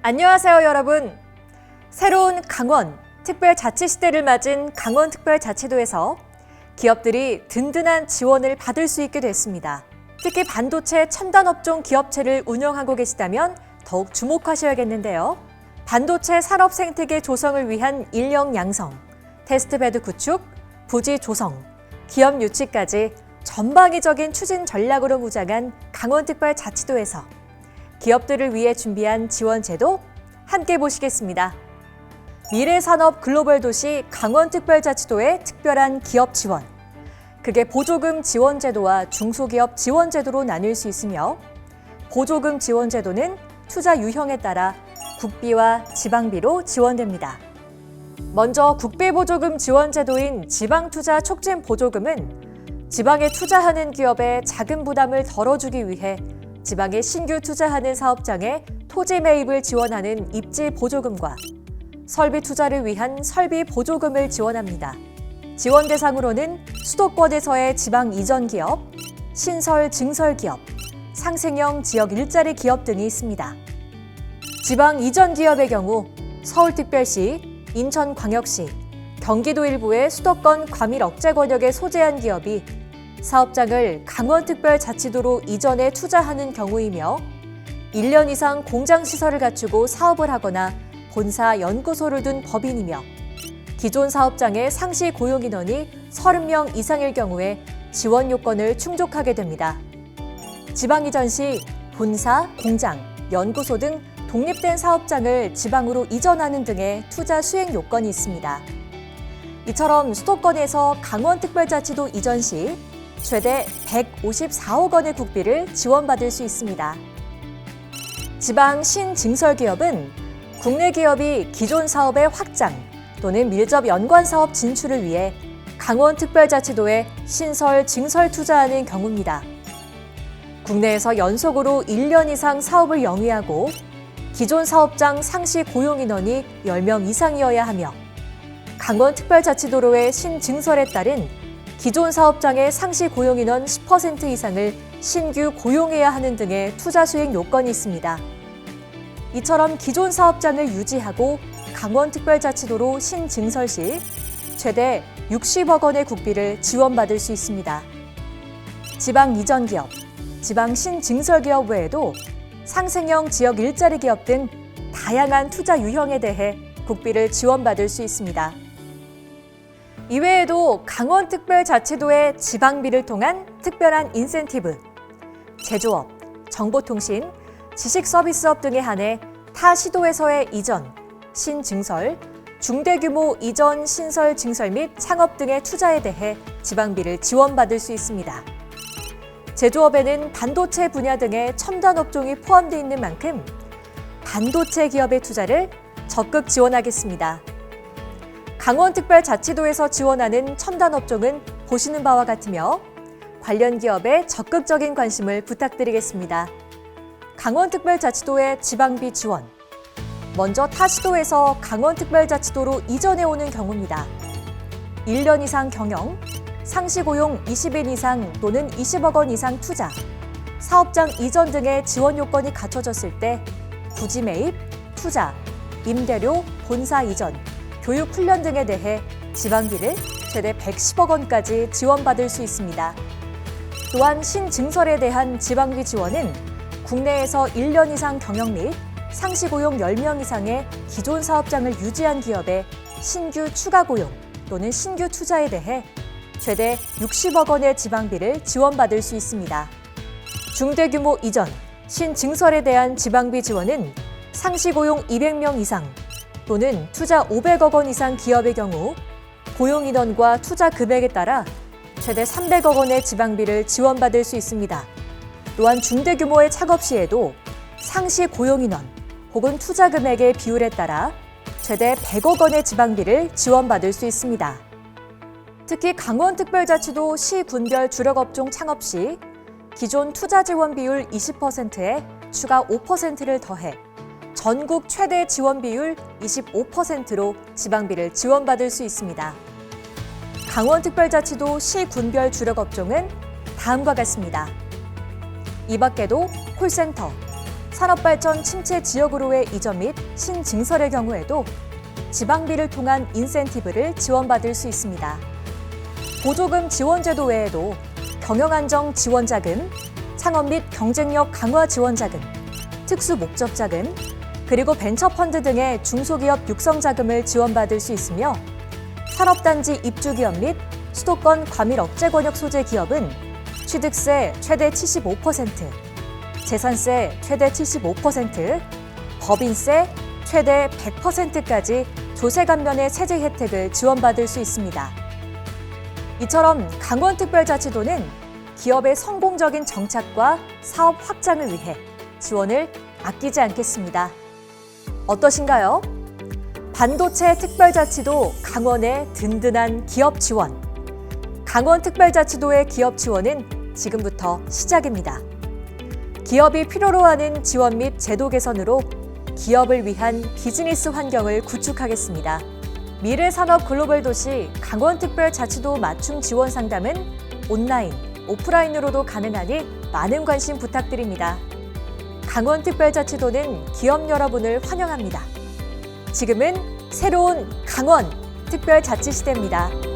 안녕하세요, 여러분. 새로운 강원 특별자치 시대를 맞은 강원특별자치도에서 기업들이 든든한 지원을 받을 수 있게 됐습니다. 특히 반도체 첨단 업종 기업체를 운영하고 계시다면 더욱 주목하셔야겠는데요. 반도체 산업 생태계 조성을 위한 인력 양성, 테스트베드 구축, 부지 조성, 기업 유치까지 전방위적인 추진 전략으로 무장한 강원특별자치도에서 기업들을 위해 준비한 지원 제도 함께 보시겠습니다. 미래산업 글로벌 도시 강원특별자치도의 특별한 기업 지원. 그게 보조금 지원 제도와 중소기업 지원 제도로 나뉠 수 있으며, 보조금 지원 제도는 투자 유형에 따라 국비와 지방비로 지원됩니다. 먼저 국비보조금 지원 제도인 지방투자 촉진 보조금은 지방에 투자하는 기업의 자금 부담을 덜어주기 위해 지방에 신규 투자하는 사업장에 토지 매입을 지원하는 입지 보조금과 설비 투자를 위한 설비 보조금을 지원합니다. 지원 대상으로는 수도권에서의 지방 이전 기업, 신설 증설 기업, 상생형 지역 일자리 기업 등이 있습니다. 지방 이전 기업의 경우 서울특별시, 인천광역시, 경기도 일부의 수도권 과밀 억제 권역에 소재한 기업이 사업장을 강원특별자치도로 이전해 투자하는 경우이며 1년 이상 공장시설을 갖추고 사업을 하거나 본사, 연구소를 둔 법인이며 기존 사업장의 상시 고용인원이 30명 이상일 경우에 지원 요건을 충족하게 됩니다. 지방 이전 시 본사, 공장, 연구소 등 독립된 사업장을 지방으로 이전하는 등의 투자 수행 요건이 있습니다. 이처럼 수도권에서 강원특별자치도 이전 시 최대 154억 원의 국비를 지원받을 수 있습니다. 지방 신증설기업은 국내 기업이 기존 사업의 확장 또는 밀접 연관 사업 진출을 위해 강원특별자치도에 신설, 증설 투자하는 경우입니다. 국내에서 연속으로 1년 이상 사업을 영위하고 기존 사업장 상시 고용인원이 10명 이상이어야 하며 강원특별자치도로의 신증설에 따른 기존 사업장의 상시 고용인원 10% 이상을 신규 고용해야 하는 등의 투자 수행 요건이 있습니다. 이처럼 기존 사업장을 유지하고 강원특별자치도로 신증설 시 최대 60억 원의 국비를 지원받을 수 있습니다. 지방 이전 기업, 지방 신증설 기업 외에도 상생형 지역 일자리 기업 등 다양한 투자 유형에 대해 국비를 지원받을 수 있습니다. 이외에도 강원특별자치도의 지방비를 통한 특별한 인센티브, 제조업, 정보통신, 지식서비스업 등에 한해 타 시도에서의 이전, 신증설, 중대규모 이전, 신설, 증설 및 창업 등의 투자에 대해 지방비를 지원받을 수 있습니다. 제조업에는 반도체 분야 등의 첨단 업종이 포함되어 있는 만큼 반도체 기업의 투자를 적극 지원하겠습니다. 강원특별자치도에서 지원하는 첨단 업종은 보시는 바와 같으며 관련 기업에 적극적인 관심을 부탁드리겠습니다. 강원특별자치도의 지방비 지원. 먼저 타 시도에서 강원특별자치도로 이전해 오는 경우입니다. 1년 이상 경영, 상시 고용 20인 이상 또는 20억 원 이상 투자, 사업장 이전 등의 지원 요건이 갖춰졌을 때 부지 매입, 투자, 임대료, 본사 이전, 교육 훈련 등에 대해 지방비를 최대 110억 원까지 지원받을 수 있습니다. 또한 신증설에 대한 지방비 지원은 국내에서 1년 이상 경영 및 상시 고용 10명 이상의 기존 사업장을 유지한 기업의 신규 추가 고용 또는 신규 투자에 대해 최대 60억 원의 지방비를 지원받을 수 있습니다. 중대규모 이전, 신증설에 대한 지방비 지원은 상시 고용 200명 이상 또는 투자 500억 원 이상 기업의 경우 고용인원과 투자 금액에 따라 최대 300억 원의 지방비를 지원받을 수 있습니다. 또한 중대규모의 창업 시에도 상시 고용인원 혹은 투자 금액의 비율에 따라 최대 100억 원의 지방비를 지원받을 수 있습니다. 특히 강원특별자치도 시군별 주력업종 창업 시 기존 투자 지원 비율 20%에 추가 5%를 더해 전국 최대 지원 비율 25%로 지방비를 지원받을 수 있습니다. 강원특별자치도 시군별 주력업종은 다음과 같습니다. 이 밖에도 콜센터, 산업발전 침체 지역으로의 이전 및 신증설의 경우에도 지방비를 통한 인센티브를 지원받을 수 있습니다. 보조금 지원제도 외에도 경영안정 지원자금, 창업 및 경쟁력 강화 지원자금, 특수목적자금, 그리고 벤처펀드 등의 중소기업 육성자금을 지원받을 수 있으며 산업단지 입주기업 및 수도권 과밀 억제 권역 소재 기업은 취득세 최대 75%, 재산세 최대 75%, 법인세 최대 100%까지 조세 감면의 세제 혜택을 지원받을 수 있습니다. 이처럼 강원특별자치도는 기업의 성공적인 정착과 사업 확장을 위해 지원을 아끼지 않겠습니다. 어떠신가요? 반도체 특별자치도 강원의 든든한 기업 지원. 강원특별자치도의 기업 지원은 지금부터 시작입니다. 기업이 필요로 하는 지원 및 제도 개선으로 기업을 위한 비즈니스 환경을 구축하겠습니다. 미래산업 글로벌 도시 강원특별자치도 맞춤 지원 상담은 온라인, 오프라인으로도 가능하니 많은 관심 부탁드립니다. 강원특별자치도는 기업 여러분을 환영합니다. 지금은 새로운 강원 특별자치 시대입니다.